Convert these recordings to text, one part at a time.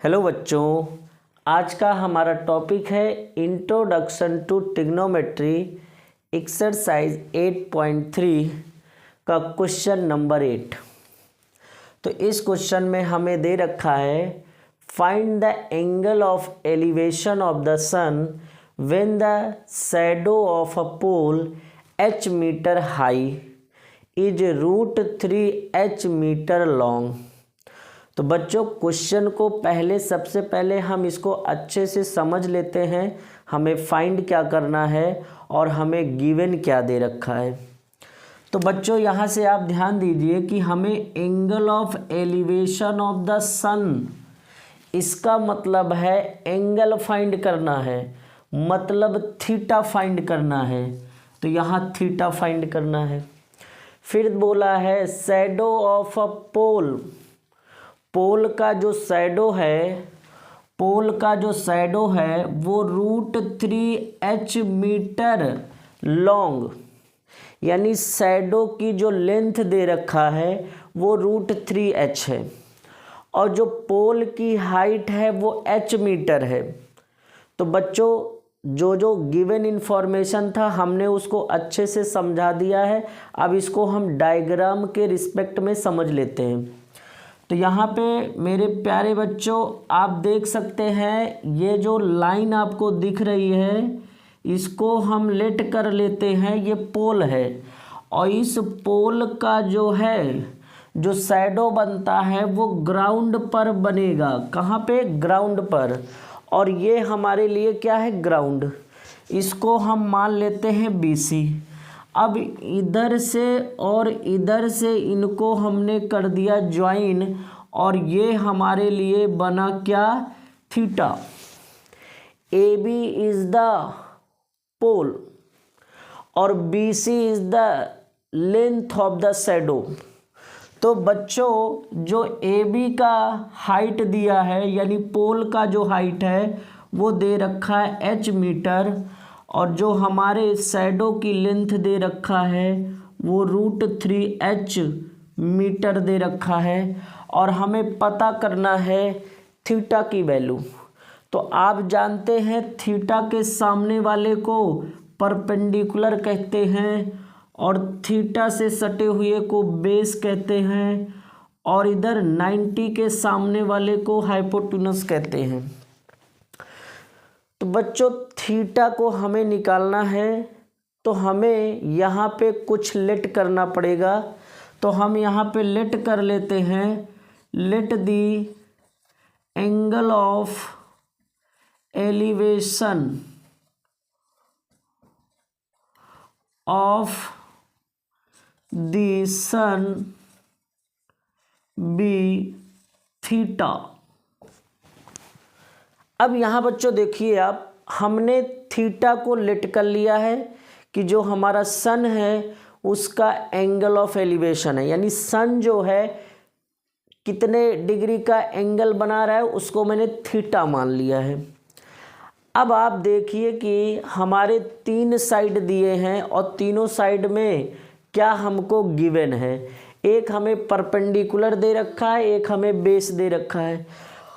Hello बच्चों, आज का हमारा टॉपिक है इंट्रोडक्शन टू ट्रिग्नोमेट्री एक्सरसाइज 8.3 का क्वेश्चन नंबर 8। तो इस क्वेश्चन में हमें दे रखा है find the angle of elevation of the sun when the shadow of a pole h metre high is √3h metre long. तो बच्चों क्वेश्चन को सबसे पहले हम इसको अच्छे से समझ लेते हैं, हमें फाइंड क्या करना है और हमें गिवन क्या दे रखा है। तो बच्चों यहाँ से आप ध्यान दीजिए कि हमें angle of elevation of the sun, इसका मतलब है एंगल फाइंड करना है, मतलब थीटा फाइंड करना है। तो यहाँ थीटा फाइंड करना है। फिर बोला है शैडो ऑफ अ पोल, पोल का जो शैडो है वो √3h मीटर लॉन्ग, यानी शैडो की जो लेंथ दे रखा है वो √3h है और जो पोल की हाइट है वो h मीटर है। तो बच्चों जो गिवन इन्फॉर्मेशन था हमने उसको अच्छे से समझा दिया है। अब इसको हम डायग्राम के रिस्पेक्ट में समझ लेते हैं। तो यहाँ पे मेरे प्यारे बच्चों आप देख सकते हैं, ये जो लाइन आपको दिख रही है इसको हम लेट कर लेते हैं, ये पोल है और इस पोल का जो शैडो बनता है वो ग्राउंड पर बनेगा। कहाँ पे? ग्राउंड पर। और ये हमारे लिए क्या है? ग्राउंड। इसको हम मान लेते हैं BC। अब इधर से और इधर से इनको हमने कर दिया ज्वाइन और ये हमारे लिए बना क्या? थीटा। AB इज द पोल और BC is the length of the shadow. तो बच्चों जो AB का हाइट दिया है, यानी पोल का जो हाइट है वो दे रखा है h मीटर और जो हमारे शैडो की लेंथ दे रखा है वो √3h मीटर दे रखा है और हमें पता करना है थीटा की वैल्यू। तो आप जानते हैं थीटा के सामने वाले को परपेंडिकुलर कहते हैं और थीटा से सटे हुए को बेस कहते हैं और इधर 90 के सामने वाले को हाइपोटेन्यूस कहते हैं। तो बच्चों थीटा को हमें निकालना है तो हमें यहाँ पे कुछ लेट करना पड़ेगा। तो हम यहाँ पे लेट कर लेते हैं, let the angle of elevation of the sun be theta. अब यहाँ बच्चों देखिए आप, हमने थीटा को लेट कर लिया है कि जो हमारा सन है उसका एंगल ऑफ एलिवेशन है, यानी सन जो है कितने डिग्री का एंगल बना रहा है उसको मैंने थीटा मान लिया है। अब आप देखिए कि हमारे 3 साइड दिए हैं और तीनों साइड में क्या हमको गिवन है, एक हमें परपेंडिकुलर दे रखा है, एक हमें बेस दे रखा है।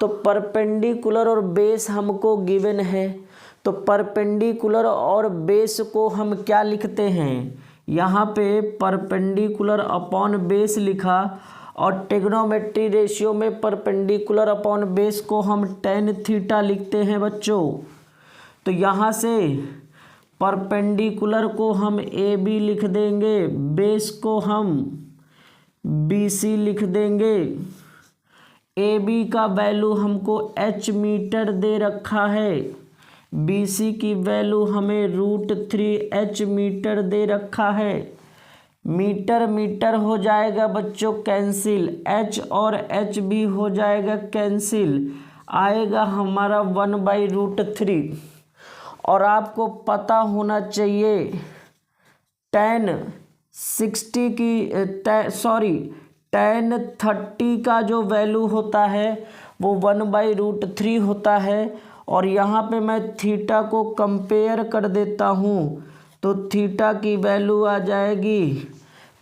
तो परपेंडिकुलर और बेस हमको गिवन है, तो परपेंडिकुलर और बेस को हम क्या लिखते हैं? यहाँ पे परपेंडिकुलर अपॉन बेस लिखा और ट्रिग्नोमेट्री रेशियो में परपेंडिकुलर अपॉन बेस को हम tan थीटा लिखते हैं बच्चों। तो यहाँ से परपेंडिकुलर को हम AB लिख देंगे, बेस को हम BC लिख देंगे। AB का वैल्यू हमको h मीटर दे रखा है, BC की वैल्यू हमें √3h मीटर दे रखा है। मीटर मीटर हो जाएगा बच्चों कैंसिल, h और h भी हो जाएगा कैंसिल, आएगा हमारा 1/√3। और आपको पता होना चाहिए tan 30 का जो वैल्यू होता है वो 1/√3 होता है। और यहाँ पे मैं थीटा को कंपेयर कर देता हूँ तो थीटा की वैल्यू आ जाएगी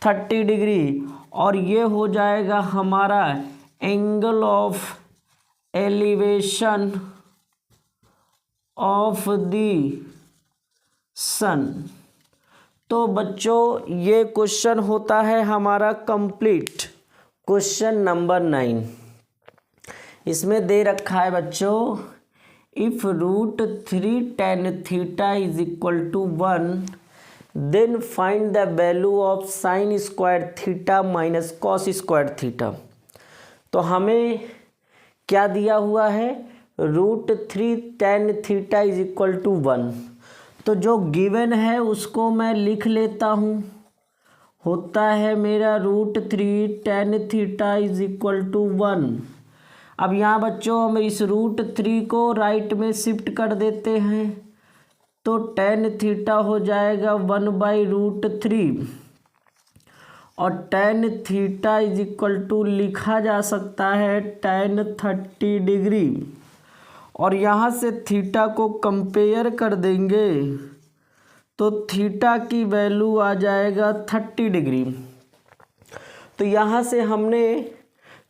30 डिग्री और ये हो जाएगा हमारा angle of elevation of the sun. तो बच्चों ये क्वेश्चन होता है हमारा कंप्लीट, क्वेश्चन नंबर 9। इसमें दे रखा है बच्चों, if √3 tan theta is equal to 1 then find the value of sine square theta minus cos square theta. तो हमें क्या दिया हुआ है, √3 tan theta is equal to 1। तो जो गिवन है उसको मैं लिख लेता हूँ, होता है मेरा √3 tan theta is equal to 1। अब यहाँ बच्चों हम इस √3 को राइट में शिफ्ट कर देते हैं, तो tan थीटा हो जाएगा 1/√3 और tan theta is equal to लिखा जा सकता है tan 30 डिग्री। और यहाँ से थीटा को कंपेयर कर देंगे तो थीटा की वैल्यू आ जाएगा 30 डिग्री। तो यहाँ से हमने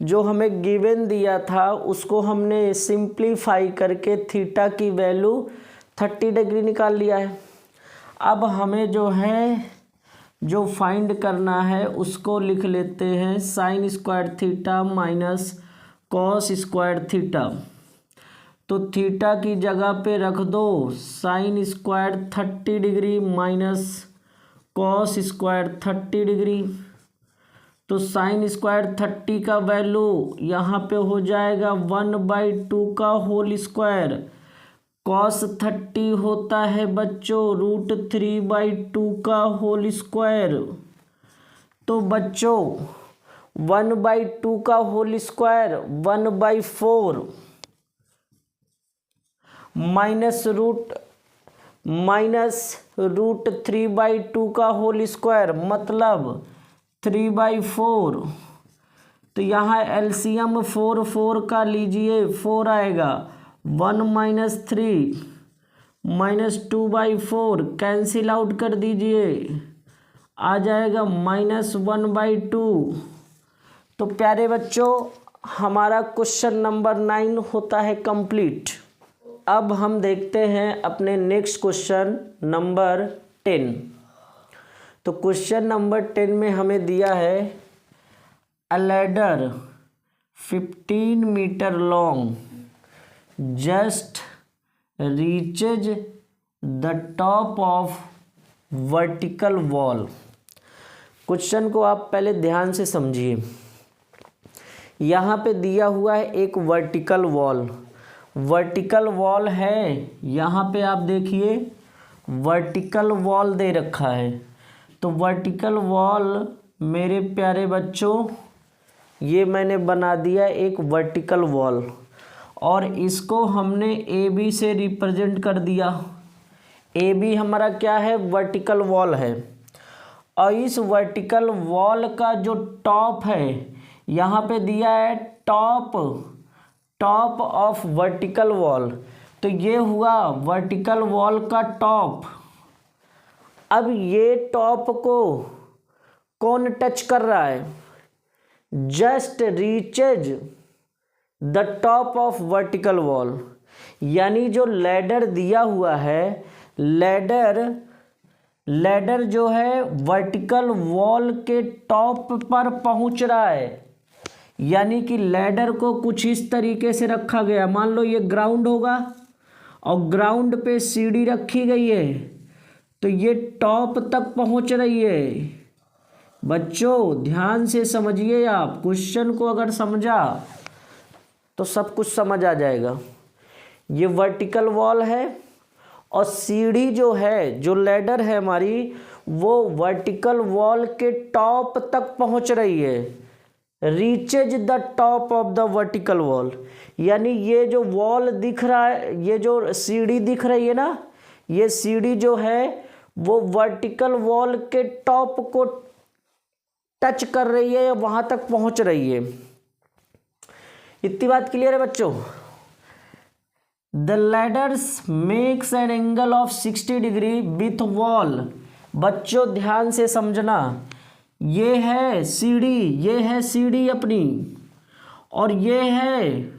जो हमें गिवन दिया था उसको हमने सिंप्लीफाई करके थीटा की वैल्यू 30 डिग्री निकाल लिया है। अब हमें जो है जो फाइंड करना है उसको लिख लेते हैं sign square theta minus cos square theta. तो थीटा की जगह पे रख दो sine square 30 degree minus cos square 30 degree. तो साइन स्क्वायर 30 का वैल्यू यहाँ पे हो जाएगा 1/2 का होल स्क्वायर। कॉस 30 होता है बच्चों √3/2 का होल स्क्वायर। तो बच्चों 1/2 का होल स्क्वायर 1/4 -√3/2 का होल स्क्वायर मतलब 3/4। तो यहाँ एलसीएम 4 का लीजिए, 4 आएगा, 1 - 3 -2/4 कैंसिल आउट कर दीजिए, आ जाएगा -1/2। तो प्यारे बच्चों हमारा क्वेश्चन नंबर 9 होता है कंप्लीट। अब हम देखते हैं अपने नेक्स्ट क्वेश्चन नंबर 10। तो क्वेश्चन नंबर 10 में हमें दिया है a ladder 15 metre long just reaches the top of vertical wall. Question को आप पहले ध्यान से समझिए। यहाँ पे दिया हुआ है एक वर्टिकल वॉल, वर्टिकल वॉल है, यहाँ पे आप देखिए वर्टिकल वॉल दे रखा है। तो वर्टिकल वॉल मेरे प्यारे बच्चों ये मैंने बना दिया एक वर्टिकल वॉल और इसको हमने ए बी से रिप्रेजेंट कर दिया। ए बी हमारा क्या है, वर्टिकल वॉल है। और इस वर्टिकल वॉल का जो टॉप है यहाँ पे दिया है टॉप ऑफ वर्टिकल वॉल। तो ये हुआ वर्टिकल वॉल का टॉप। अब ये टॉप को कौन टच कर रहा है, just reaches the top of vertical wall. यानी जो लैडर दिया हुआ है, लैडर जो है वर्टिकल वॉल के टॉप पर पहुंच रहा है। यानी कि लैडर को कुछ इस तरीके से रखा गया, मान लो ये ग्राउंड होगा और ग्राउंड पे सीढ़ी रखी गई है, तो ये टॉप तक पहुंच रही है। बच्चों ध्यान से समझिए, आप क्वेश्चन को अगर समझा तो सब कुछ समझ आ जाएगा। ये वर्टिकल वॉल है और सीढ़ी जो है, जो लैडर है हमारी, वो वर्टिकल वॉल के टॉप तक पहुंच रही है। Reaches the top of the vertical wall, यानी ये जो वॉल दिख रहा है, ये जो सीढ़ी दिख रही है ना, ये सीढ़ी जो है वो वर्टिकल वॉल के टॉप को टच कर रही है या वहां तक पहुंच रही है। इतनी बात क्लियर है बच्चों। The ladders makes an angle of 60 degree with wall. बच्चों ध्यान से समझना, ये है सीढ़ी, ये है सीढ़ी अपनी, और ये है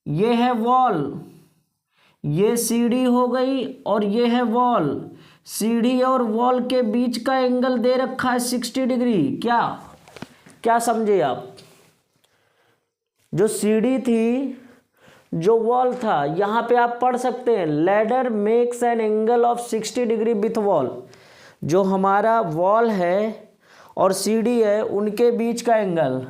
ये है वॉल, ये सीढ़ी हो गई और ये है वॉल। सीढ़ी और वॉल के बीच का एंगल दे रखा है 60 डिग्री। क्या क्या समझे आप? जो सीढ़ी थी, जो वॉल था, यहाँ पे आप पढ़ सकते हैं ladder makes an angle of 60 degree with wall. जो हमारा वॉल है और सीढ़ी है उनके बीच का एंगल,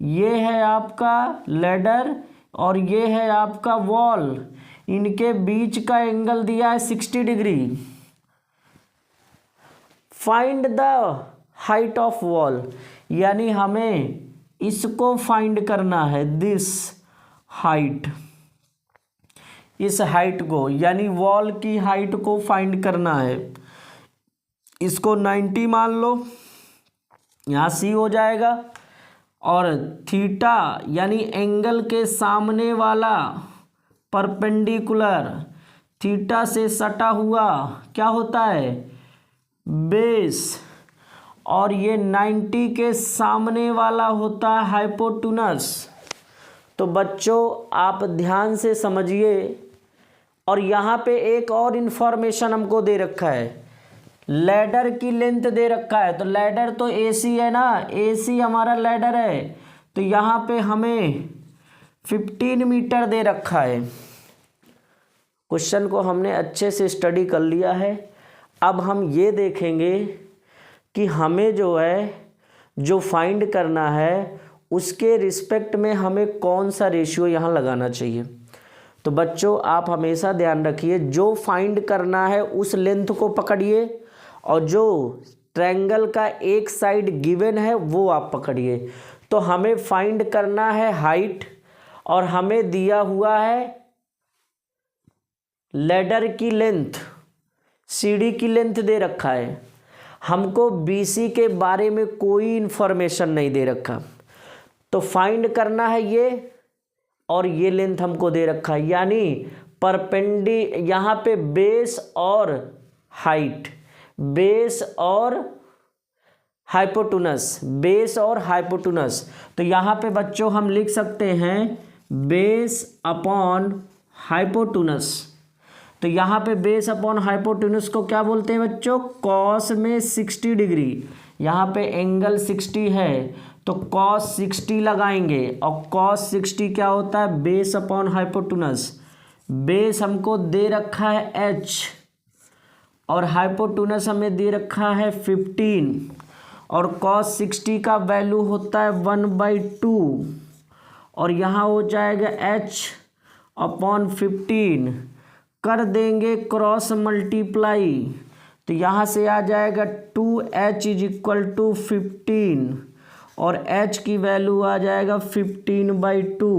ये है आपका लैडर और ये है आपका वॉल, इनके बीच का एंगल दिया है 60 degree. Find the height of wall, यानी हमें इसको फाइंड करना है, दिस हाइट, इस हाइट को, यानी वॉल की हाइट को फाइंड करना है। इसको 90 मान लो, यहाँ सी हो जाएगा, और थीटा यानी एंगल के सामने वाला परपेंडिकुलर, थीटा से सटा हुआ क्या होता है, बेस, और ये 90 के सामने वाला होता है हाइपोटेनस। तो बच्चों आप ध्यान से समझिए, और यहाँ पे एक और इन्फॉर्मेशन हमको दे रखा है, लैडर की लेंथ दे रखा है। तो लैडर तो AC है ना, AC हमारा लैडर है, तो यहाँ पे हमें 15 मीटर दे रखा है। क्वेश्चन को हमने अच्छे से स्टडी कर लिया है। अब हम ये देखेंगे कि हमें जो है, जो फाइंड करना है, उसके रिस्पेक्ट में हमें कौन सा रेशियो यहाँ लगाना चाहिए। तो बच्चों आप हमेशा ध्यान रखिए, जो फाइंड करना है उस लेंथ को पकड़िए, और जो ट्रायंगल का एक साइड गिवन है वो आप पकड़िए। तो हमें फाइंड करना है हाइट, और हमें दिया हुआ है लैडर की लेंथ, सीढ़ी की लेंथ दे रखा है। हमको BC के बारे में कोई इन्फॉर्मेशन नहीं दे रखा, तो फाइंड करना है ये, और ये लेंथ हमको दे रखा है, यानी परपेंडी, यहाँ पे बेस और हाइट, बेस और हाइपोटेनस, बेस और हाइपोटेनस। तो यहाँ पे बच्चों हम लिख सकते हैं बेस अपॉन हाइपोटेनस। तो यहाँ पे बेस अपॉन हाइपोटेनस को क्या बोलते हैं बच्चों, कॉस में 60 डिग्री, यहाँ पे एंगल 60 है तो कॉस 60 लगाएंगे, और कॉस 60 क्या होता है, बेस अपॉन हाइपोटेनस। बेस हमको दे रखा है h, और हाइपोटेनस हमें दे रखा है 15, और कॉस 60 का वैल्यू होता है 1/2, और यहाँ हो जाएगा h अपॉन 15, कर देंगे क्रॉस मल्टीप्लाई, तो यहाँ से आ जाएगा 2h = 15, और h की वैल्यू आ जाएगा 15/2,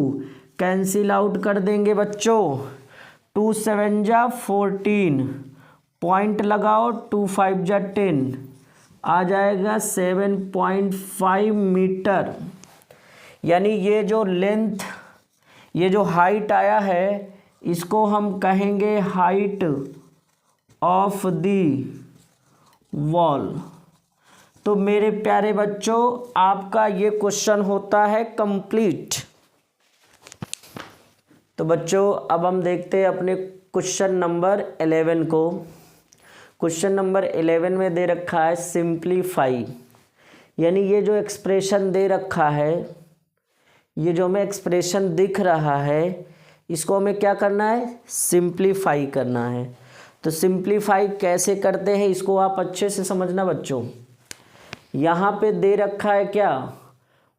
कैंसिल आउट कर देंगे बच्चों, 2 7 जा 14, पॉइंट लगाओ, 2 5 जा 10, आ जाएगा 7.5 मीटर। यानी ये जो लेंथ, ये जो हाइट आया है, इसको हम कहेंगे हाइट ऑफ दी वॉल। तो मेरे प्यारे बच्चों आपका ये क्वेश्चन होता है कंप्लीट। तो बच्चों अब हम देखते हैं अपने क्वेश्चन नंबर 11 को। क्वेश्चन नंबर 11 में दे रखा है सिंप्लीफाई, यानी ये जो एक्सप्रेशन दे रखा है, ये जो हमें एक्सप्रेशन दिख रहा है, इसको हमें क्या करना है, सिंप्लीफाई करना है। तो सिंप्लीफाई कैसे करते हैं इसको आप अच्छे से समझना बच्चों। यहाँ पे दे रखा है क्या,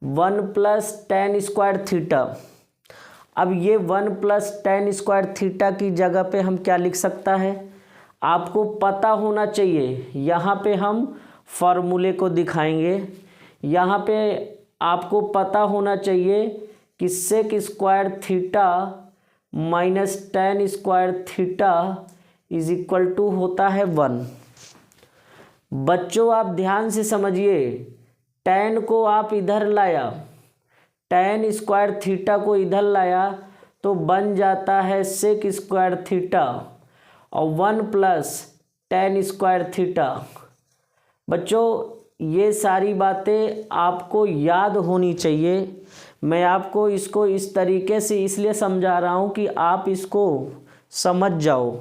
1 + tan स्क्वायर थीटा। अब ये 1 + tan स्क्वायर थीटा की जगह पे हम क्या लिख सकता है, आपको पता होना चाहिए। यहाँ पे हम फॉर्मूले को दिखाएंगे। यहाँ पे आपको पता होना चाहिए कि sec square theta minus tan square theta = होता है 1। बच्चों आप ध्यान से समझिए, tan को आप इधर लाया, tan स्क्वायर थीटा को इधर लाया तो बन जाता है सेक स्क्वायर थीटा, और 1 + tan स्क्वायर थीटा। बच्चों ये सारी बातें आपको याद होनी चाहिए। मैं आपको इसको इस तरीके से इसलिए समझा रहा हूँ कि आप इसको समझ जाओ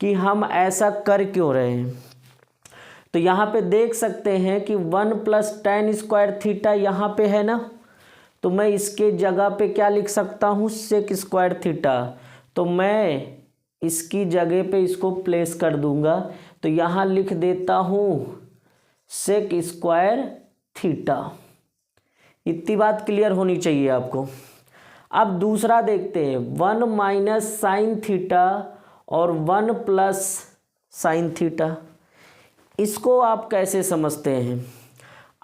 कि हम ऐसा कर क्यों रहे हैं। तो यहाँ पे देख सकते हैं कि 1 + tan स्क्वायर थीटा यहाँ पे है ना, तो मैं इसके जगह पे क्या लिख सकता हूँ, सेक स्क्वायर थीटा। तो मैं इसकी जगह पे इसको प्लेस कर दूंगा, तो यहाँ लिख देता हूँ सेक स्क्वायर थीटा। इतनी बात क्लियर होनी चाहिए आपको। अब दूसरा देखते हैं, 1 - साइन थीटा और 1 + साइन थीटा। इसको आप कैसे समझते हैं?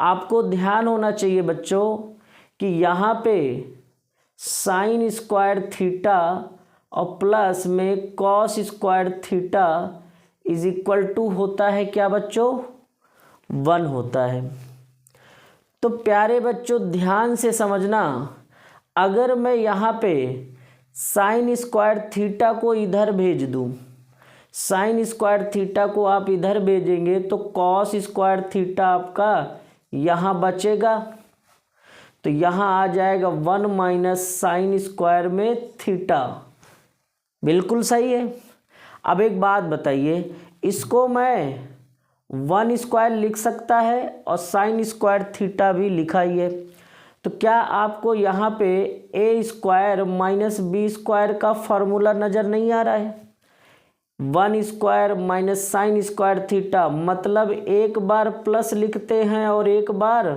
आपको ध्यान होना चाहिए बच्चों कि यहाँ पे साइन स्क्वायर थीटा और प्लस में कॉस स्क्वायर थीटा = होता है क्या बच्चों, 1 होता है। तो प्यारे बच्चों ध्यान से समझना, अगर मैं यहाँ पे साइन स्क्वायर थीटा को इधर भेज दूँ, साइन स्क्वायर थीटा को आप इधर भेजेंगे तो कॉस स्क्वायर थीटा आपका यहाँ बचेगा, तो यहाँ आ जाएगा 1 - साइन स्क्वायर में थीटा। बिल्कुल सही है। अब एक बात बताइए, इसको मैं 1 स्क्वायर लिख सकता है और साइन स्क्वायर थीटा भी लिखा ही है, तो क्या आपको यहाँ पे a² - b² का फॉर्मूला नज़र नहीं आ रहा है? 1 स्क्वायर - साइन स्क्वायर थीटा मतलब एक बार प्लस लिखते हैं और एक बार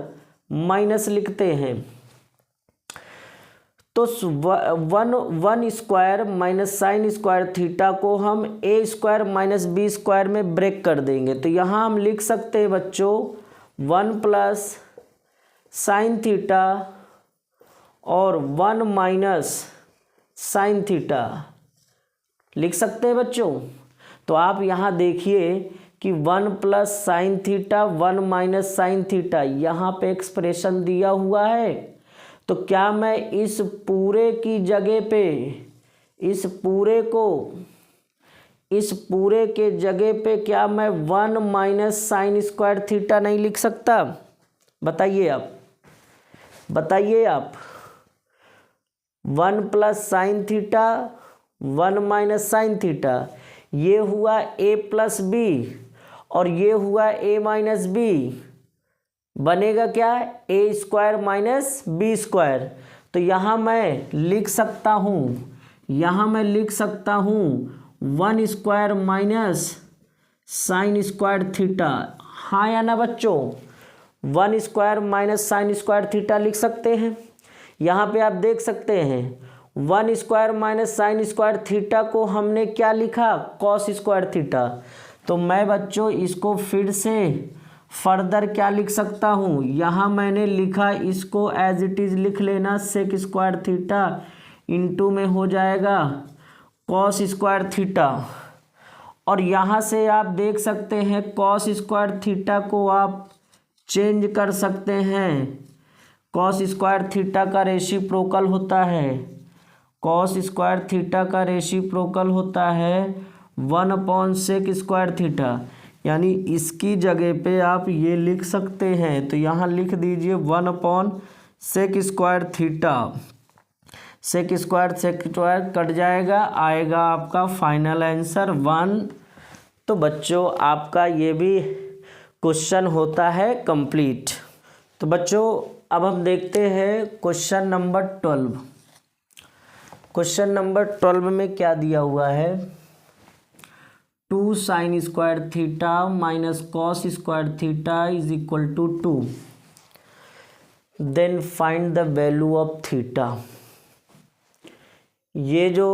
माइनस लिखते हैं। तो 1 स्क्वायर - साइन स्क्वायर थीटा को हम a² - b² में ब्रेक कर देंगे, तो यहाँ हम लिख सकते हैं बच्चों 1 + साइन थीटा और 1 - साइन थीटा लिख सकते हैं बच्चों। तो आप यहाँ देखिए कि 1 + साइन थीटा 1 - साइन थीटा यहाँ पे एक्सप्रेशन दिया हुआ है, तो क्या मैं इस पूरे की जगह पे इस पूरे के जगह पे क्या मैं 1 - साइन स्क्वायर थीटा नहीं लिख सकता? बताइए आप 1 + साइन थीटा 1 - साइन थीटा, ये हुआ a + b और ये हुआ a - b, बनेगा क्या, a² - b²। तो यहाँ मैं लिख सकता हूँ 1 स्क्वायर - साइन स्क्वायर थीटा। हाँ या ना बच्चों, 1 स्क्वायर - साइन स्क्वायर थीटा लिख सकते हैं। यहाँ पे आप देख सकते हैं 1 स्क्वायर - साइन स्क्वायर थीटा को हमने क्या लिखा, कॉस स्क्वायर थीटा। तो मैं बच्चों इसको फिर से फर्दर क्या लिख सकता हूँ, यहाँ मैंने लिखा, इसको एज इट इज़ लिख लेना, सेक स्क्वायर थीटा इंटू में हो जाएगा कॉस स्क्वायर थीटा। और यहाँ से आप देख सकते हैं कॉस स्क्वायर थीटा को आप चेंज कर सकते हैं। कॉस स्क्वायर थीटा का रेसिप्रोकल होता है, कॉस स्क्वायर थीटा का रेसिप्रोकल होता है 1/सेक स्क्वायर थीटा, यानी इसकी जगह पे आप ये लिख सकते हैं। तो यहाँ लिख दीजिए 1/सेक square theta, sec square cut जाएगा, आएगा आपका फाइनल आंसर 1। तो बच्चों आपका ये भी क्वेश्चन होता है कंप्लीट। तो बच्चों अब हम देखते हैं क्वेश्चन नंबर 12। क्वेश्चन नंबर 12 में क्या दिया हुआ है, 2 sine square theta minus cos square theta = 2, then find the value of theta. ये जो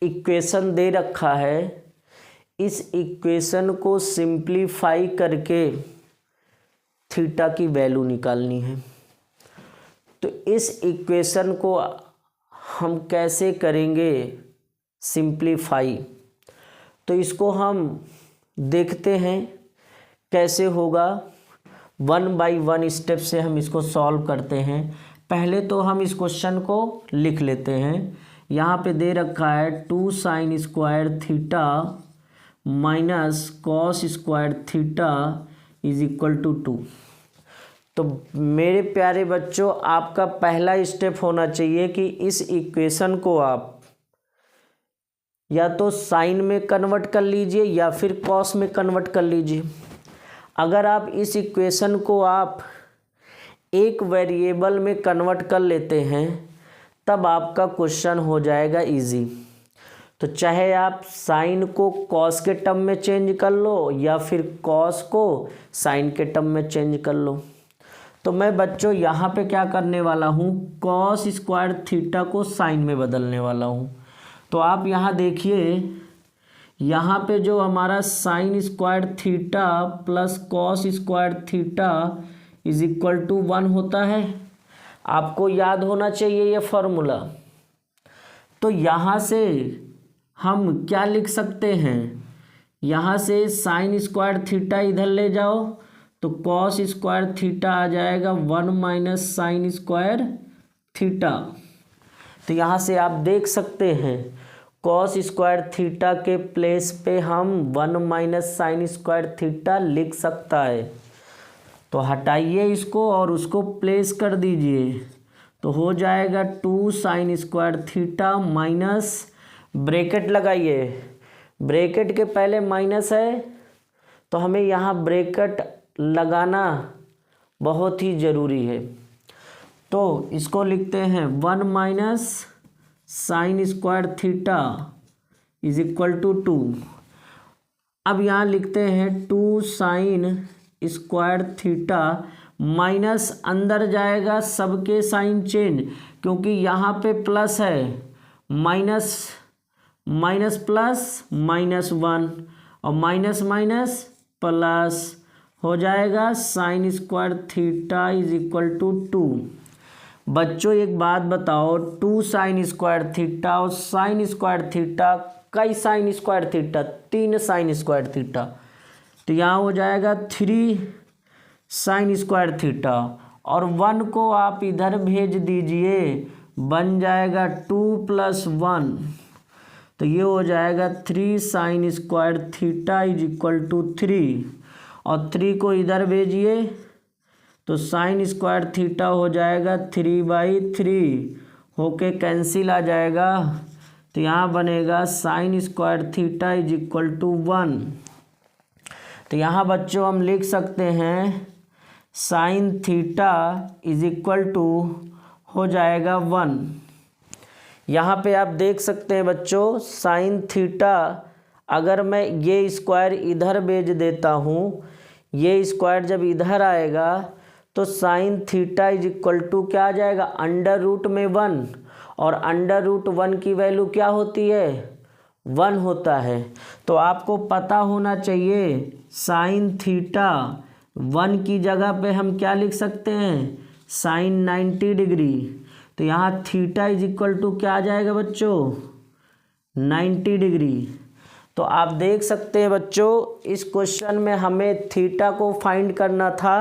इक्वेशन दे रखा है, इस इक्वेशन को सिंप्लीफाई करके थीटा की वैल्यू निकालनी है। तो इस इक्वेशन को हम कैसे करेंगे सिंप्लीफाई, तो इसको हम देखते हैं कैसे होगा। 1 बाय 1 स्टेप से हम इसको सॉल्व करते हैं। पहले तो हम इस क्वेश्चन को लिख लेते हैं। यहाँ पे दे रखा है 2 sine square theta minus cos square theta = 2। तो मेरे प्यारे बच्चों, आपका पहला स्टेप होना चाहिए कि इस इक्वेशन को आप या तो साइन में कन्वर्ट कर लीजिए या फिर कॉस में कन्वर्ट कर लीजिए। अगर आप इस इक्वेशन को आप एक वेरिएबल में कन्वर्ट कर लेते हैं तब आपका क्वेश्चन हो जाएगा इजी। तो चाहे आप साइन को कॉस के टर्म में चेंज कर लो या फिर कॉस को साइन के टर्म में चेंज कर लो। तो मैं बच्चों यहाँ पे क्या करने वाला हूँ, कॉस स्क्वायर थीटा को साइन में बदलने वाला हूँ। तो आप यहाँ देखिए, यहाँ पे जो हमारा sine square theta plus cos square theta is equal to 1 होता है। आपको याद होना चाहिए ये फॉर्मूला। तो यहाँ से हम क्या लिख सकते हैं, यहाँ से साइन स्क्वायर थीटा इधर ले जाओ तो कॉस स्क्वायर थीटा आ जाएगा 1 माइनस साइन स्क्वायर थीटा। तो यहाँ से आप देख सकते हैं कॉस स्क्वायर थीटा के प्लेस पे हम 1 माइनस साइन स्क्वायर थीटा लिख सकता है। तो हटाइए इसको और उसको प्लेस कर दीजिए, तो हो जाएगा 2 sine square theta minus, bracket लगाइए, ब्रैकेट के पहले माइनस है तो हमें यहाँ ब्रैकेट लगाना बहुत ही ज़रूरी है। तो इसको लिखते हैं 1 minus sine square theta is equal to 2। अब यहाँ लिखते हैं 2 साइन स्क्वायर थीटा माइनस, अंदर जाएगा सबके साइन चेंज क्योंकि यहाँ पे प्लस है, माइनस माइनस प्लस -1 और माइनस माइनस प्लस हो जाएगा sine square theta is equal to 2। बच्चों एक बात बताओ, 2 साइन स्क्वायर थीटा और साइन स्क्वायर थीटा, कई sine square theta, 3 sine square theta, तो यहाँ हो जाएगा 3 साइन स्क्वायर थीटा और 1 को आप इधर भेज दीजिए, बन जाएगा 2 + 1, तो ये हो जाएगा 3 sine square theta is equal to 3 और 3 को इधर भेजिए तो साइन स्क्वायर थीटा हो जाएगा 3/3 होके कैंसिल आ जाएगा। तो यहाँ बनेगा sine square theta is equal to 1। तो यहाँ बच्चों हम लिख सकते हैं sine theta is equal to हो जाएगा 1। यहाँ पे आप देख सकते हैं बच्चों, साइन थीटा अगर मैं ये स्क्वायर इधर भेज देता हूँ, ये स्क्वायर जब इधर आएगा तो sine theta is equal to क्या आ जाएगा, √1, और √1 की वैल्यू क्या होती है, 1 होता है। तो आपको पता होना चाहिए साइन थीटा 1 की जगह पे हम क्या लिख सकते हैं, साइन 90 डिग्री। तो यहाँ थीटा इज इक्वल टू क्या आ जाएगा बच्चों, 90 डिग्री। तो आप देख सकते हैं बच्चों, इस क्वेश्चन में हमें थीटा को फाइंड करना था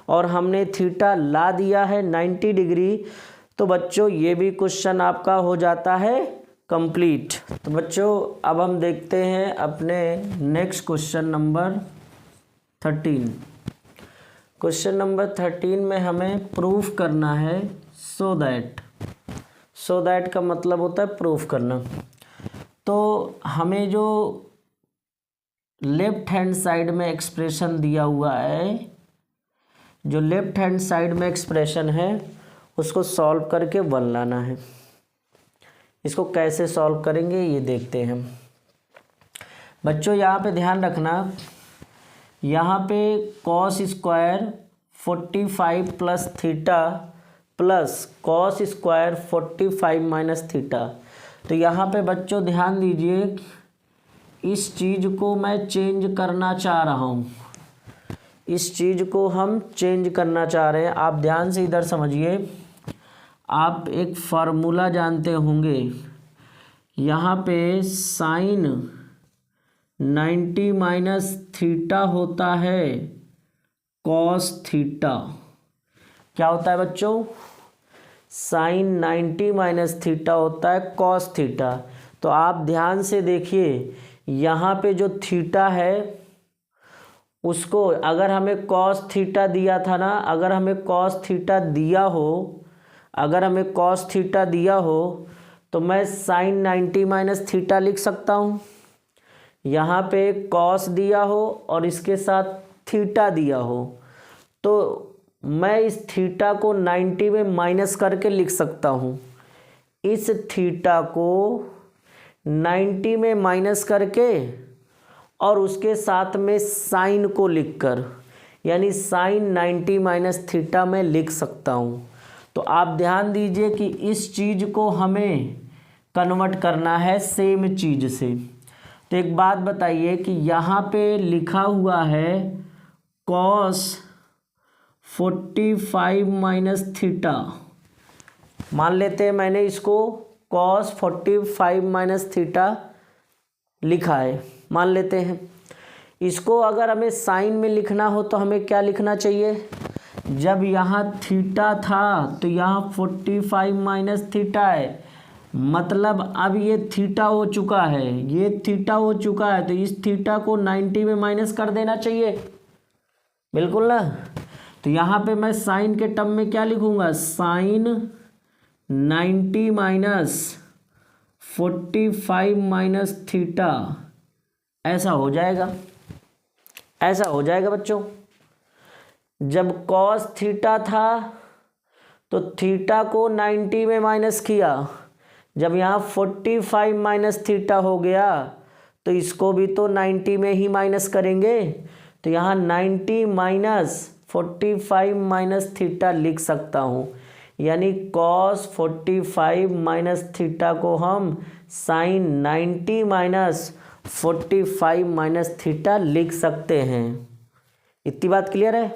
और हमने थीटा ला दिया है 90 डिग्री। तो बच्चों ये भी क्वेश्चन आपका हो जाता है कंप्लीट। तो बच्चों अब हम देखते हैं अपने next question number 13। Question number 13 में हमें प्रूफ करना है सो दैट का मतलब होता है प्रूफ करना। तो हमें जो लेफ्ट हैंड साइड में एक्सप्रेशन दिया हुआ है, जो लेफ्ट हैंड साइड में एक्सप्रेशन है उसको सॉल्व करके 1 लाना है। इसको कैसे सॉल्व करेंगे ये देखते हैं बच्चों। यहाँ पे ध्यान रखना, यहाँ पे cos square 45 plus theta plus cos square 45 minus theta. तो यहाँ पे बच्चों ध्यान दीजिए, इस चीज़ को मैं चेंज करना चाह रहा हूँ, इस चीज़ को हम चेंज करना चाह रहे हैं। आप ध्यान से इधर समझिए, आप एक फार्मूला जानते होंगे, यहाँ पे साइन 90 माइनस थीटा होता है कॉस थीटा। क्या होता है बच्चों, साइन 90 माइनस थीटा होता है कॉस थीटा। तो आप ध्यान से देखिए, यहाँ पे जो थीटा है उसको अगर हमें कॉस थीटा दिया था ना, अगर हमें कॉस थीटा दिया हो, अगर हमें कॉस थीटा दिया हो तो मैं साइन 90 माइनस थीटा लिख सकता हूँ। यहाँ पे कॉस दिया हो और इसके साथ थीटा दिया हो तो मैं इस थीटा को 90 में माइनस करके लिख सकता हूँ। इस थीटा को 90 में माइनस करके और उसके साथ में साइन को लिखकर, यानी साइन 90 माइनस थीटा में लिख सकता हूँ। तो आप ध्यान दीजिए कि इस चीज़ को हमें कन्वर्ट करना है सेम चीज़ से। तो एक बात बताइए कि यहाँ पे लिखा हुआ है कॉस 45 माइनस थीटा, मान लेते हैं मैंने इसको कॉस 45 माइनस थीटा लिखा है, मान लेते हैं। इसको अगर हमें साइन में लिखना हो तो हमें क्या लिखना चाहिए? जब यहाँ थीटा था तो यहाँ 45 माइनस थीटा है, मतलब अब ये थीटा हो चुका है, ये थीटा हो चुका है, तो इस थीटा को 90 में माइनस कर देना चाहिए, बिल्कुल ना। तो यहाँ पे मैं साइन के टर्म में क्या लिखूँगा? साइन 90 माइनस 45 माइनस थीटा, ऐसा हो जाएगा, ऐसा हो जाएगा बच्चों। जब कॉस थीटा था तो थीटा को 90 में माइनस किया, जब यहाँ 45 माइनस थीटा हो गया तो इसको भी तो 90 में ही माइनस करेंगे। तो यहाँ 90 माइनस 45 माइनस थीटा लिख सकता हूँ, यानी कॉस 45 माइनस थीटा को हम साइन 90 माइनस 45 माइनस थीटा लिख सकते हैं। इतनी बात क्लियर है?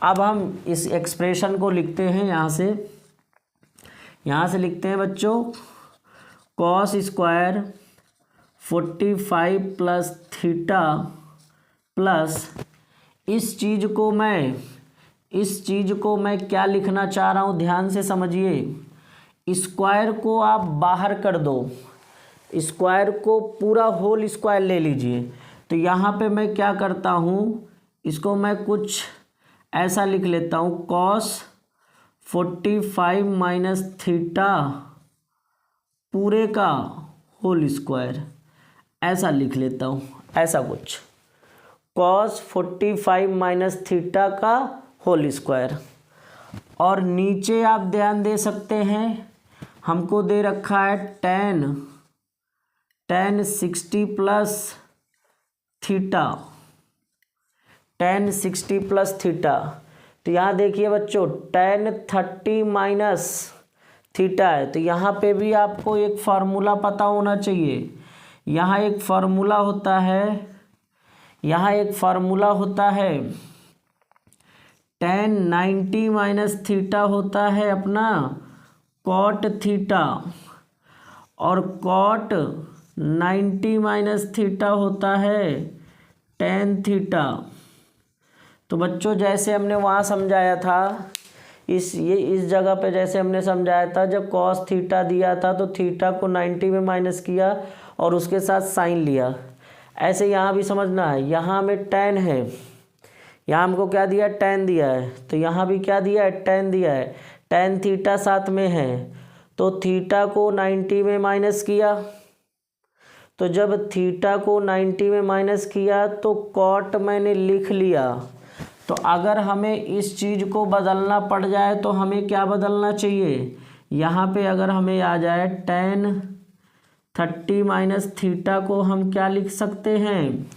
अब हम इस एक्सप्रेशन को लिखते हैं, यहाँ से लिखते हैं बच्चों cos square 45 plus theta plus इस चीज़ को मैं क्या लिखना चाह रहा हूँ, ध्यान से समझिए। स्क्वायर को आप बाहर कर दो, स्क्वायर को पूरा होल स्क्वायर ले लीजिए। तो यहाँ पे मैं क्या करता हूँ, इसको मैं कुछ ऐसा लिख लेता हूँ, कॉस 45 माइनस थीटा पूरे का होल स्क्वायर, ऐसा लिख लेता हूँ, ऐसा कुछ कॉस 45 माइनस थीटा का होल स्क्वायर। और नीचे आप ध्यान दे सकते हैं, हमको दे रखा है tan 60 plus theta, tan 60 plus theta. तो यहाँ देखिए बच्चों tan 30 माइनस थीटा है, तो यहाँ पे भी आपको एक फार्मूला पता होना चाहिए। यहाँ एक फार्मूला होता है, tan 90 माइनस थीटा होता है अपना कॉट थीटा, और कॉट 90 माइनस थीटा होता है tan थीटा। तो बच्चों जैसे हमने वहाँ समझाया था, इस जगह पे जैसे हमने समझाया था, जब कॉस थीटा दिया था तो थीटा को 90 में माइनस किया और उसके साथ साइन लिया। ऐसे यहाँ भी समझना है, यहाँ हमें tan है, यहाँ हमको क्या दिया है, tan दिया है, तो यहाँ भी क्या दिया है, tan दिया है, tan थीटा साथ में है, तो थीटा को 90 में माइनस किया। तो जब थीटा को 90 में माइनस किया तो कॉट मैंने लिख लिया। तो अगर हमें इस चीज़ को बदलना पड़ जाए तो हमें क्या बदलना चाहिए, यहाँ पे अगर हमें आ जाए tan 30 माइनस थीटा को हम क्या लिख सकते हैं,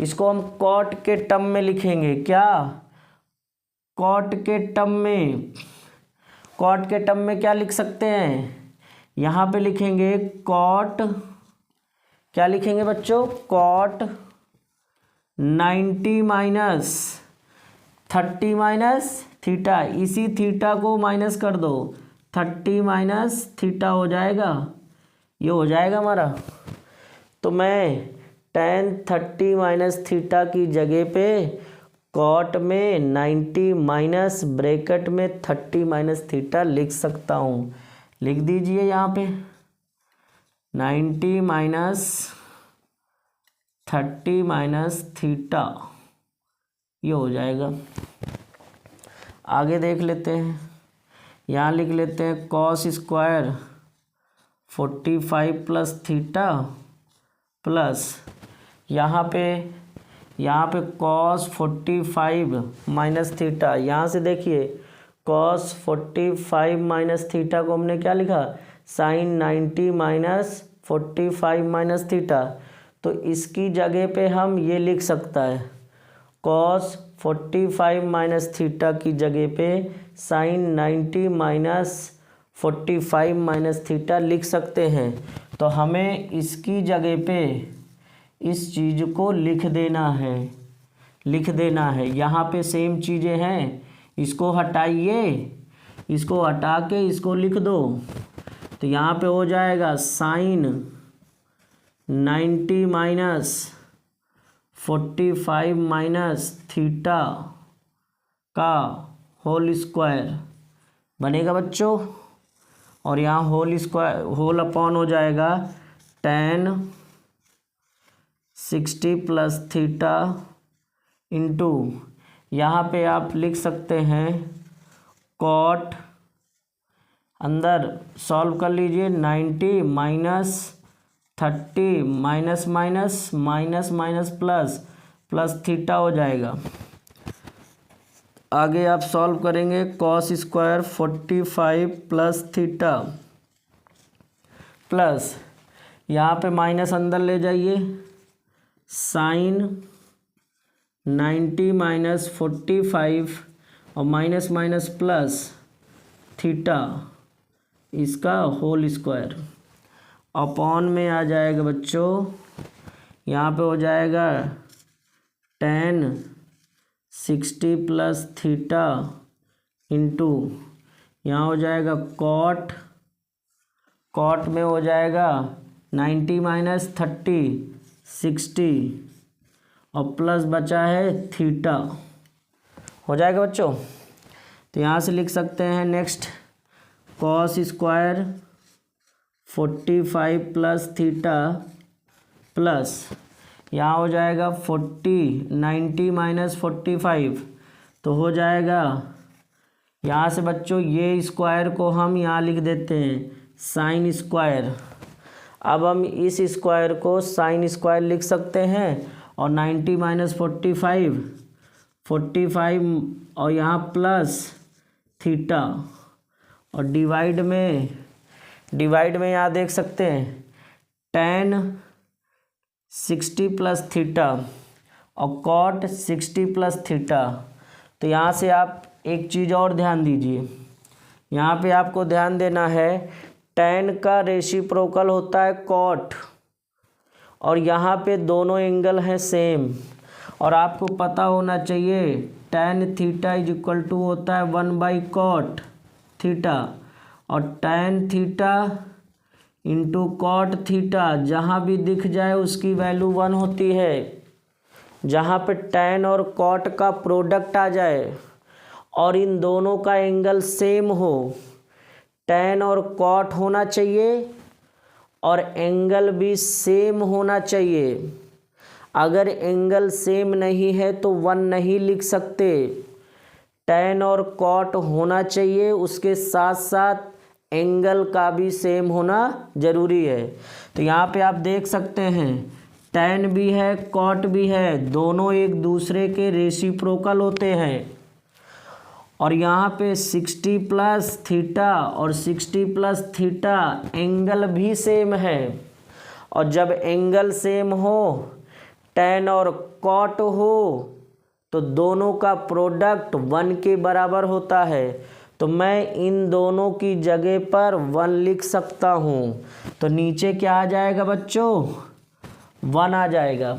इसको हम कॉट के टर्म में लिखेंगे। क्या? कॉट के टर्म में क्या लिख सकते हैं, यहाँ पे लिखेंगे कॉट, क्या लिखेंगे बच्चों, कॉट 90 माइनस 30 माइनस थीटा, इसी थीटा को माइनस कर दो, 30 माइनस थीटा हो जाएगा, ये हो जाएगा हमारा। तो मैं tan 30 माइनस थीटा की जगह पे कॉट में 90 माइनस ब्रैकेट में 30 माइनस थीटा लिख सकता हूँ। लिख दीजिए यहाँ पे 90 माइनस 30 माइनस थीटा ये हो जाएगा। आगे देख लेते हैं, यहाँ लिख लेते हैं cos square 45 plus theta plus यहाँ पे कॉस 45 माइनस थीटा। यहाँ से देखिए कॉस 45 माइनस थीटा को हमने क्या लिखा, साइन 90 माइनस 45 माइनस थीटा। तो इसकी जगह पे हम ये लिख सकता है, कॉस 45 माइनस थीटा की जगह पे साइन 90 माइनस 45 माइनस थीटा लिख सकते हैं। तो हमें इसकी जगह पे इस चीज़ को लिख देना है। यहाँ पे सेम चीज़ें हैं, इसको हटाइए, इसको हटा के इसको लिख दो। तो यहाँ पे हो जाएगा साइन 90 माइनस 45 माइनस थीटा का होल स्क्वायर बनेगा बच्चों। और यहाँ होल अपॉन हो जाएगा tan 60 प्लस थीटा इंटू, यहाँ पे आप लिख सकते हैं कॉट, अंदर सॉल्व कर लीजिए, 90 minus 30 minus minus minus minus plus theta हो जाएगा। आगे आप सॉल्व करेंगे cos square 45 plus theta plus, यहाँ पे माइनस अंदर ले जाइए, साइन 90 माइनस 45 और माइनस माइनस प्लस थीटा इसका होल स्क्वायर अपॉन में आ जाएगा बच्चों। यहाँ पे हो जाएगा tan 60 प्लस थीटा इंटू, यहाँ हो जाएगा कॉट में हो जाएगा 90 माइनस 30 60 और प्लस बचा है थीटा, हो जाएगा बच्चों। तो यहाँ से लिख सकते हैं next cos square 45 plus theta plus, यहाँ हो जाएगा 90 माइनस 45, तो हो जाएगा यहाँ से बच्चों ये स्क्वायर को हम यहाँ लिख देते हैं साइन स्क्वायर। अब हम इस स्क्वायर को साइन स्क्वायर लिख सकते हैं और 90 माइनस 45 और यहाँ प्लस थीटा और डिवाइड में यहाँ देख सकते हैं tan 60 प्लस थीटा और कॉट 60 प्लस थीटा। तो यहाँ से आप एक चीज़ और ध्यान दीजिए, यहाँ पे आपको ध्यान देना है tan का रेसिप्रोकल होता है कॉट, और यहाँ पे दोनों एंगल हैं सेम। और आपको पता होना चाहिए tan theta is equal to होता है 1/cot थीटा, और tan theta into cot theta जहाँ भी दिख जाए उसकी वैल्यू 1 होती है। जहाँ पे tan और cot का प्रोडक्ट आ जाए और इन दोनों का एंगल सेम हो, tan और cot होना चाहिए और एंगल भी सेम होना चाहिए। अगर एंगल सेम नहीं है तो 1 नहीं लिख सकते, tan और cot होना चाहिए, उसके साथ साथ एंगल का भी सेम होना ज़रूरी है। तो यहाँ पे आप देख सकते हैं tan भी है cot भी है, दोनों एक दूसरे के रेसिप्रोकल होते हैं। और यहाँ पे 60 प्लस थीटा और 60 प्लस थीटा एंगल भी सेम है, और जब एंगल सेम हो tan और cot हो तो दोनों का प्रोडक्ट 1 के बराबर होता है। तो मैं इन दोनों की जगह पर 1 लिख सकता हूँ। तो नीचे क्या आ जाएगा बच्चों, 1 आ जाएगा।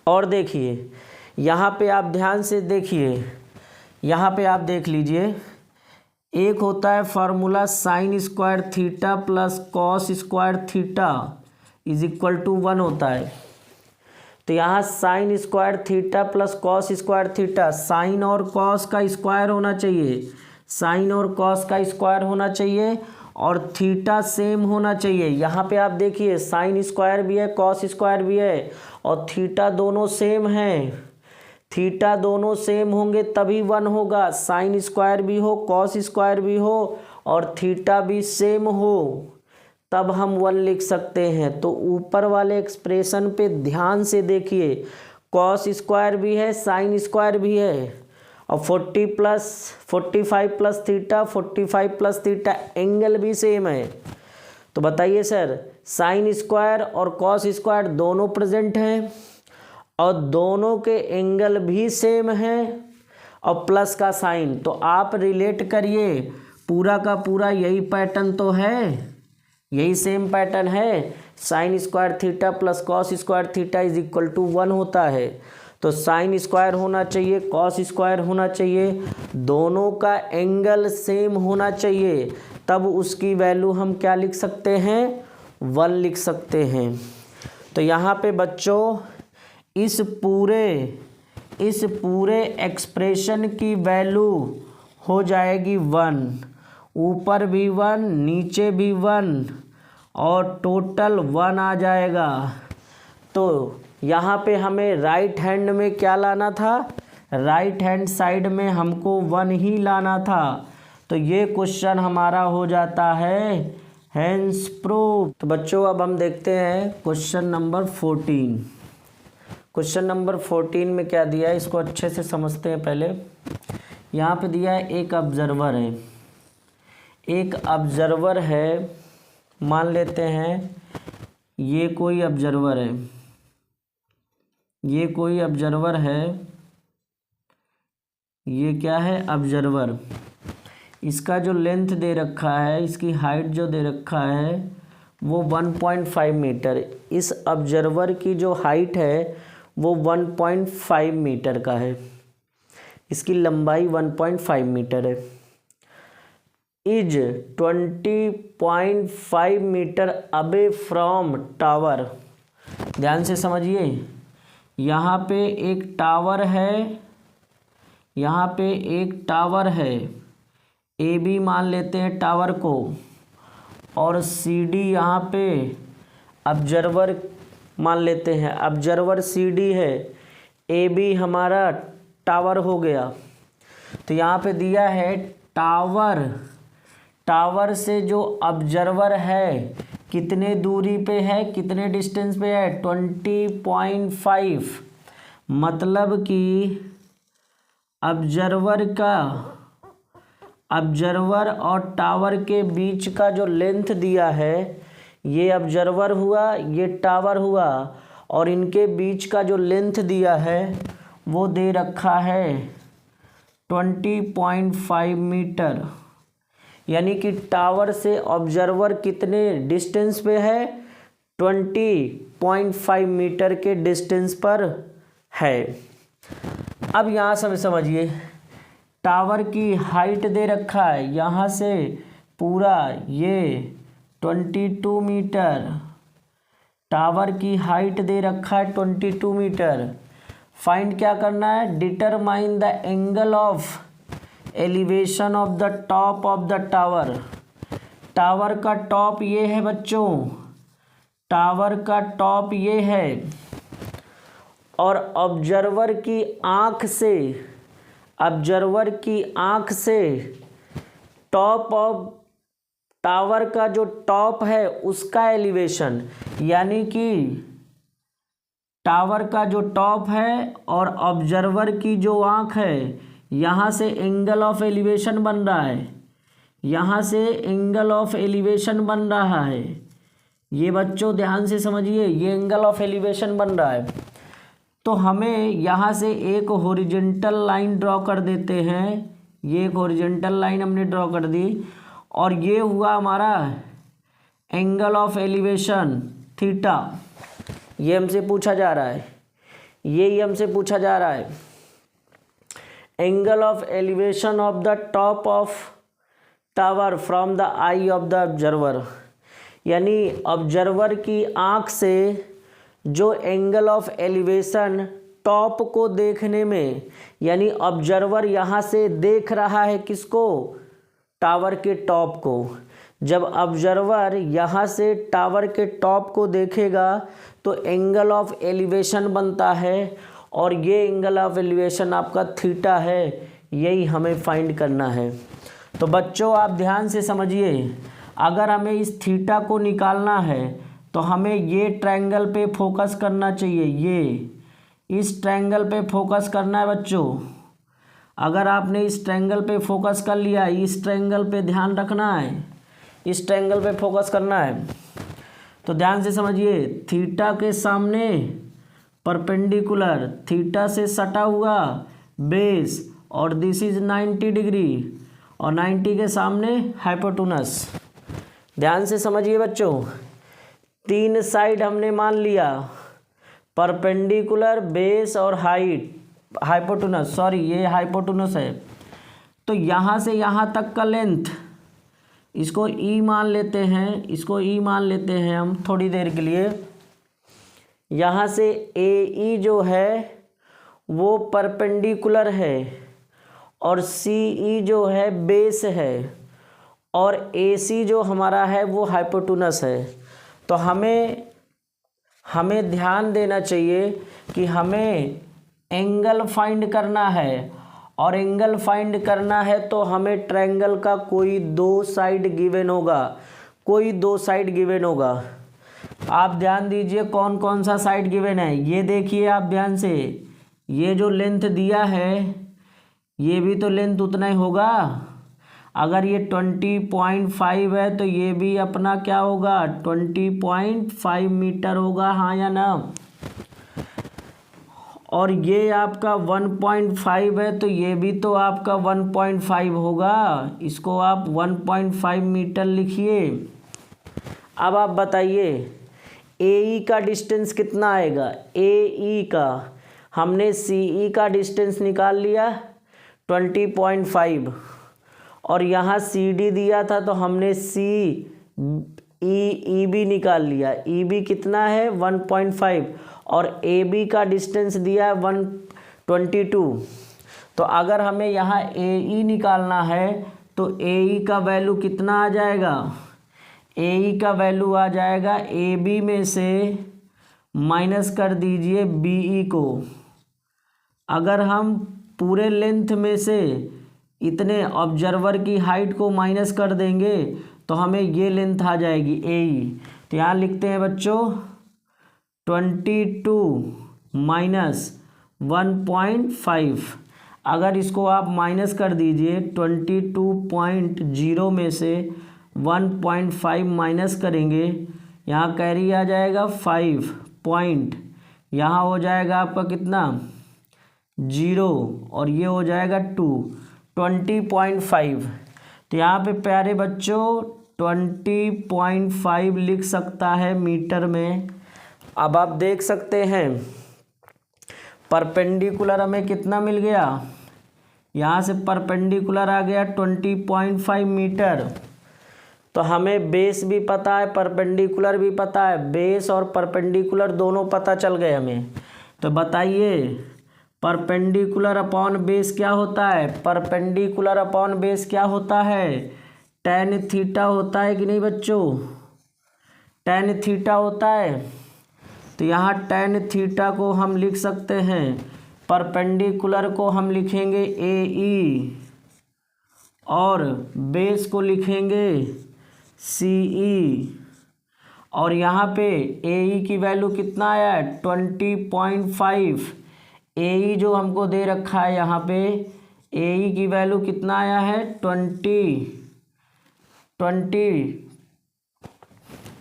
और देखिए यहाँ पे आप ध्यान से देखिए, यहाँ पे आप देख लीजिए, एक होता है formula sine square theta plus cos square theta is equal to 1 होता है। तो यहाँ sine square theta plus cos square theta, sine और कॉस का स्क्वायर होना चाहिए, साइन और कॉस का स्क्वायर होना चाहिए और थीटा सेम होना चाहिए। यहाँ पे आप देखिए साइन स्क्वायर भी है कॉस स्क्वायर भी है और थीटा दोनों सेम हैं। थीटा दोनों सेम होंगे तभी 1 होगा, साइन स्क्वायर भी हो कॉस स्क्वायर भी हो और थीटा भी सेम हो तब हम 1 लिख सकते हैं। तो ऊपर वाले एक्सप्रेशन पे ध्यान से देखिए, कॉस स्क्वायर भी है साइन स्क्वायर भी है और 45 plus theta 45 plus theta angle भी सेम है। तो बताइए सर, साइन स्क्वायर और कॉस स्क्वायर दोनों प्रेजेंट हैं और दोनों के एंगल भी सेम हैं और प्लस का साइन, तो आप रिलेट करिए, पूरा का पूरा यही पैटर्न तो है, यही सेम पैटर्न है। Sine square theta plus cos square theta is equal to 1 होता है। तो साइन स्क्वायर होना चाहिए कॉस स्क्वायर होना चाहिए, दोनों का एंगल सेम होना चाहिए, तब उसकी वैल्यू हम क्या लिख सकते हैं, 1 लिख सकते हैं। तो यहाँ पे बच्चों इस पूरे एक्सप्रेशन की वैल्यू हो जाएगी 1, ऊपर भी 1 नीचे भी 1 और टोटल 1 आ जाएगा। तो यहाँ पे हमें राइट हैंड में क्या लाना था, राइट हैंड साइड में हमको 1 ही लाना था। तो ये क्वेश्चन हमारा हो जाता है हेंस प्रूव। तो बच्चों अब हम देखते हैं क्वेश्चन नंबर 14। क्वेश्चन नंबर 14 में क्या दिया है इसको अच्छे से समझते हैं। पहले यहाँ पे दिया है एक ऑब्जर्वर है, एक ऑब्जर्वर है, मान लेते हैं ये कोई ऑब्जर्वर है, ये कोई ऑब्जर्वर है, ये क्या है ऑब्जर्वर, इसका जो लेंथ दे रखा है, इसकी हाइट जो दे रखा है वो 1.5 मीटर, इस ऑब्जर्वर की जो हाइट है वो 1.5 मीटर का है, इसकी लंबाई 1.5 मीटर है। Is 20.5 metre away from tower. ध्यान से समझिए, यहाँ पे एक टावर है, यहाँ पे एक टावर है, ए बी मान लेते हैं टावर को, और सी डी यहाँ पे ऑब्जर्वर मान लेते हैं, ऑब्जर्वर सी डी है, ए बी हमारा टावर हो गया। तो यहाँ पे दिया है टावर, टावर से जो ऑब्जर्वर है कितने दूरी पे है, कितने डिस्टेंस पे है, 20.5, मतलब कि ऑब्जर्वर और टावर के बीच का जो लेंथ दिया है, ये ऑब्जर्वर हुआ ये टावर हुआ, और इनके बीच का जो लेंथ दिया है वो दे रखा है 20.5 मीटर, यानी कि टावर से ऑब्जर्वर कितने डिस्टेंस पे है, 20.5 मीटर के डिस्टेंस पर है। अब यहाँ से समझिए, टावर की हाइट दे रखा है, यहाँ से पूरा ये 22 मीटर, टावर की हाइट दे रखा है 22 मीटर। फाइंड क्या करना है, determine the angle of elevation of the top of the tower. Tower का टॉप ये है बच्चों, टावर का टॉप ये है, और ऑब्जर्वर की आँख से टॉप ऑफ टावर का जो टॉप है उसका एलिवेशन, यानी कि टावर का जो टॉप है और ऑब्जर्वर की जो आँख है, यहाँ से एंगल ऑफ एलिवेशन बन रहा है, यहाँ से एंगल ऑफ एलिवेशन बन रहा है। ये बच्चों ध्यान से समझिए, ये एंगल ऑफ एलिवेशन बन रहा है। तो हमें यहाँ से एक हॉरिजॉन्टल लाइन ड्रॉ कर देते हैं, ये एक हॉरिजॉन्टल लाइन हमने ड्रॉ कर दी, और ये हुआ हमारा एंगल ऑफ एलिवेशन थीटा। ये हमसे पूछा जा रहा है, यही हमसे पूछा जा रहा है, angle of elevation of the top of tower from the I of the observer, यानी ऑब्जर्वर की आँख से जो एंगल ऑफ एलिवेशन टॉप को देखने में, यानी ऑब्जर्वर यहाँ से देख रहा है किसको, टावर के टॉप को। जब ऑब्जर्वर यहाँ से टावर के टॉप को देखेगा तो एंगल ऑफ एलिवेशन बनता है, और ये एंगल ऑफ एलिवेशन आपका थीटा है, यही हमें फाइंड करना है। तो बच्चों आप ध्यान से समझिए, अगर हमें इस थीटा को निकालना है तो हमें ये ट्रायंगल पे फोकस करना चाहिए, ये इस ट्रायंगल पे फोकस करना है बच्चों। अगर आपने इस ट्रायंगल पे फोकस कर लिया, इस ट्रायंगल पे ध्यान रखना है, इस ट्रायंगल पे फोकस करना है। तो ध्यान से समझिए, थीटा के सामने परपेंडिकुलर, थीटा से सटा हुआ बेस, और दिस इज 90 डिग्री, और 90 के सामने हाइपोटेनस। ध्यान से समझिए बच्चों, तीन साइड हमने मान लिया, परपेंडिकुलर, बेस और हाइपोटेनस, सॉरी ये हाइपोटेनस है। तो यहाँ से यहाँ तक का लेंथ, इसको ई मान लेते हैं, इसको ई मान लेते हैं हम थोड़ी देर के लिए। यहाँ से ए ई जो है वो परपेंडिकुलर है, और सी ई जो है बेस है, और ए सी जो हमारा है वो हाइपोटेनस है। तो हमें ध्यान देना चाहिए कि हमें एंगल फाइंड करना है, और एंगल फाइंड करना है तो हमें ट्रायंगल का कोई दो साइड गिवन होगा, कोई दो साइड गिवन होगा। आप ध्यान दीजिए कौन कौन सा साइड गिवन है, ये देखिए आप ध्यान से, ये जो लेंथ दिया है ये भी तो लेंथ उतना ही होगा। अगर ये 20.5 है तो ये भी अपना क्या होगा, 20.5 मीटर होगा, हाँ या ना। और ये आपका 1.5 है तो ये भी तो आपका 1.5 होगा, इसको आप 1.5 मीटर लिखिए। अब आप बताइए ए का डिस्टेंस कितना आएगा, ए का हमने सी का डिस्टेंस निकाल लिया 20.5, और यहाँ सी डी दिया था तो हमने सी ई बी निकाल लिया, ई बी कितना है 1.5, और ए बी का डिस्टेंस दिया है 122। तो अगर हमें यहाँ ए ई निकालना है तो ए ई का वैल्यू कितना आ जाएगा, ए ई का वैल्यू आ जाएगा, ए बी में से माइनस कर दीजिए बी ई को। अगर हम पूरे लेंथ में से इतने ऑब्जर्वर की हाइट को माइनस कर देंगे तो हमें ये लेंथ आ जाएगी ए ई। तो यहाँ लिखते हैं बच्चों 22 माइनस 1.5। अगर इसको आप माइनस कर दीजिए 22.0 में से 1.5 माइनस करेंगे, यहाँ कैरी आ जाएगा 5 पॉइंट, यहाँ हो जाएगा आपका कितना 0, और ये हो जाएगा 20.5। तो यहाँ पे प्यारे बच्चों 20.5 लिख सकता है मीटर में। अब आप देख सकते हैं परपेंडिकुलर हमें कितना मिल गया, यहाँ से परपेंडिकुलर आ गया 20.5 मीटर। तो हमें बेस भी पता है, परपेंडिकुलर भी पता है, बेस और परपेंडिकुलर दोनों पता चल गए हमें। तो बताइए परपेंडिकुलर अपॉन बेस क्या होता है, परपेंडिकुलर अपॉन बेस क्या होता है, tan थीटा होता है कि नहीं बच्चों, tan थीटा होता है। तो यहाँ tan थीटा को हम लिख सकते हैं, परपेंडिकुलर को हम लिखेंगे ए ई, और बेस को लिखेंगे सी ई, और यहाँ पे ए ई की वैल्यू कितना आया है 20.5। ए ई जो हमको दे रखा है यहाँ पे, ए ई की वैल्यू कितना आया है 20।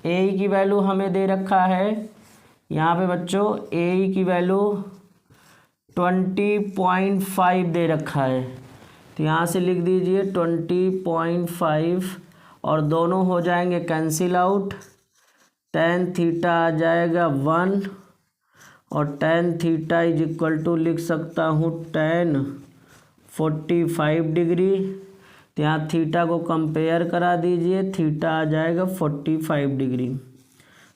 ए ई की वैल्यू हमें दे रखा है यहाँ पे बच्चों, ए ई की वैल्यू 20.5 दे रखा है। तो यहाँ से लिख दीजिए 20.5, और दोनों हो जाएंगे कैंसिल आउट, tan थीटा आ जाएगा 1, और tan theta is equal to लिख सकता हूँ tan 45 डिग्री। तो यहाँ थीटा को कंपेयर करा दीजिए, थीटा आ जाएगा 45 डिग्री।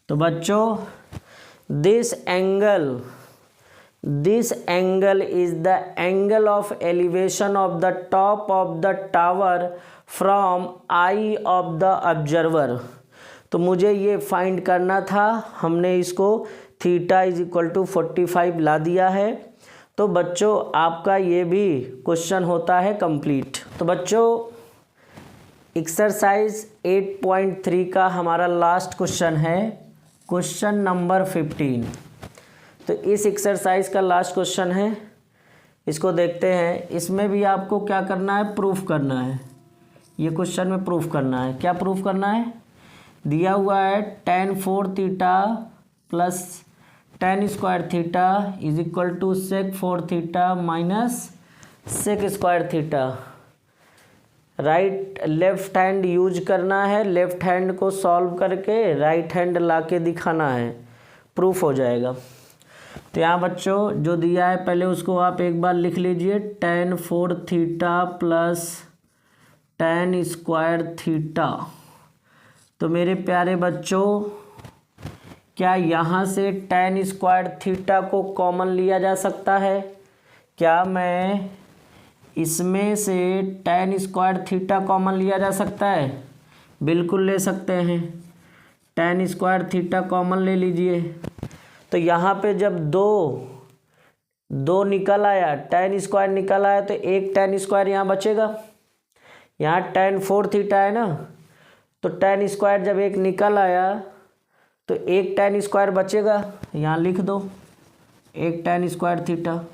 तो बच्चों this angle is the angle of elevation of the top of the tower from I of the observer. तो मुझे ये फाइंड करना था, हमने इसको थीटा इज इक्वल टू 45 ला दिया है। तो बच्चों आपका ये भी क्वेश्चन होता है कंप्लीट। तो बच्चों एक्सरसाइज 8.3 का हमारा लास्ट क्वेश्चन है, क्वेश्चन नंबर 15। तो इस एक्सरसाइज का लास्ट क्वेश्चन है, इसको देखते हैं। इसमें भी आपको क्या करना है, प्रूफ करना है। ये क्वेश्चन में प्रूफ करना है। क्या प्रूफ करना है, दिया हुआ है tan 4 theta plus tan square theta is equal to sec 4 theta minus sec square theta. Right left hand use करना है, लेफ्ट हैंड को सॉल्व करके राइट हैंड लाके दिखाना है, प्रूफ हो जाएगा। तो यहाँ बच्चों जो दिया है पहले उसको आप एक बार लिख लीजिए, tan 4 theta plus tan square theta. तो मेरे प्यारे बच्चों क्या यहाँ से tan स्क्वायर थीटा को कॉमन लिया जा सकता है? क्या मैं इसमें से tan स्क्वायर थीटा कॉमन लिया जा सकता है? बिल्कुल ले सकते हैं। tan स्क्वायर थीटा कॉमन ले लीजिए। तो यहाँ पे जब दो निकल आया, tan स्क्वायर निकल आया, तो एक tan स्क्वायर यहाँ बचेगा। यहाँ tan 4 थीटा है ना, तो tan स्क्वायर जब एक निकल आया तो एक tan स्क्वायर बचेगा, यहाँ लिख दो एक tan स्क्वायर थीटा।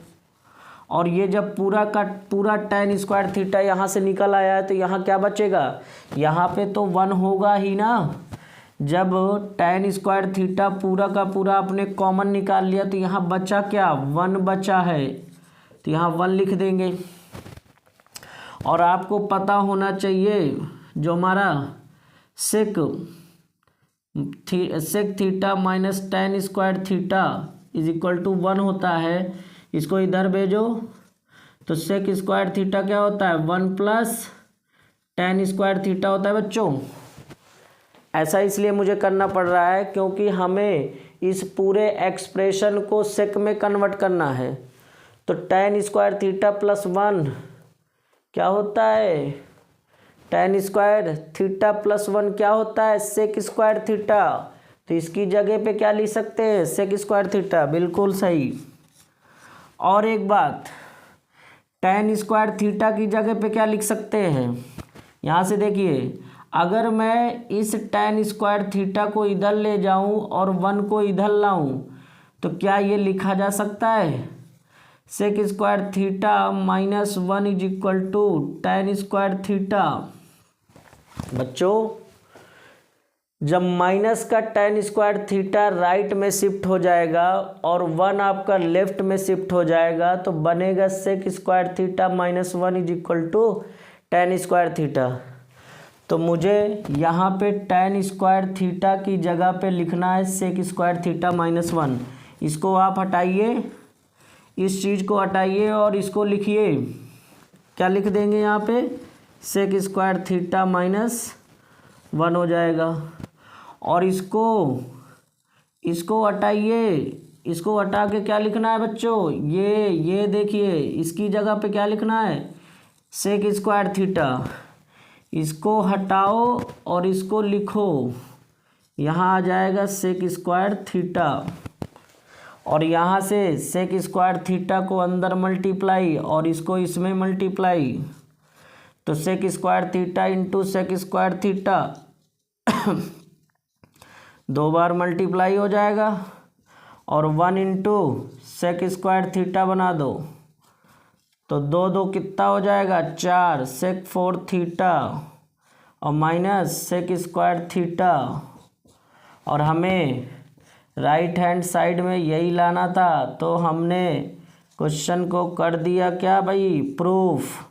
और ये जब पूरा का पूरा tan स्क्वायर थीटा यहाँ से निकल आया है तो यहाँ क्या बचेगा, यहाँ पे तो 1 होगा ही ना। जब tan स्क्वायर थीटा पूरा का पूरा आपने कॉमन निकाल लिया तो यहाँ बचा क्या, 1 बचा है, तो यहाँ 1 लिख देंगे। और आपको पता होना चाहिए जो हमारा sec theta minus tan square theta is equal to 1 होता है, इसको इधर भेजो तो सेक स्क्वायर थीटा क्या होता है, 1 प्लस tan स्क्वायर थीटा होता है बच्चों। ऐसा इसलिए मुझे करना पड़ रहा है क्योंकि हमें इस पूरे एक्सप्रेशन को सेक में कन्वर्ट करना है। तो tan स्क्वायर थीटा प्लस 1 क्या होता है, tan स्क्वायर थीटा प्लस 1 क्या होता है, सेक स्क्वायर थीटा। तो इसकी जगह पे क्या लिख सकते हैं, सेक स्क्वायर थीटा, बिल्कुल सही। और एक बात, tan स्क्वायर थीटा की जगह पे क्या लिख सकते हैं, यहाँ से देखिए, अगर मैं इस tan स्क्वायर थीटा को इधर ले जाऊँ और 1 को इधर लाऊँ तो क्या ये लिखा जा सकता है, sec square theta minus 1 is equal to tan square theta. बच्चों जब माइनस का tan स्क्वायर थीटा राइट में शिफ्ट हो जाएगा और 1 आपका लेफ्ट में शिफ्ट हो जाएगा तो बनेगा sec square theta minus 1 is equal to tan square theta. तो मुझे यहाँ पे tan स्क्वायर थीटा की जगह पे लिखना है सेक स्क्वायर थीटा माइनस 1। इसको आप हटाइए, इस चीज़ को हटाइए और इसको लिखिए, क्या लिख देंगे यहाँ पे, सेक स्क्वायर थीटा माइनस 1 हो जाएगा। और इसको हटाइए, इसको हटा के क्या लिखना है बच्चों, ये देखिए इसकी जगह पे क्या लिखना है, सेक स्क्वायर थीटा। इसको हटाओ और इसको लिखो, यहाँ आ जाएगा सेक स्क्वायर थीटा। और यहाँ से सेक स्क्वायर थीटा को अंदर मल्टीप्लाई और इसको इसमें मल्टीप्लाई, तो sec square theta into sec square theta 2 बार मल्टीप्लाई हो जाएगा। और 1 इंटू सेक स्क्वायर थीटा बना दो, तो 2 कितना हो जाएगा, 4 सेक 4 थीटा और माइनस सेक स्क्वायर थीटा। और हमें राइट हैंड साइड में यही लाना था, तो हमने क्वेश्चन को कर दिया क्या भाई, प्रूफ।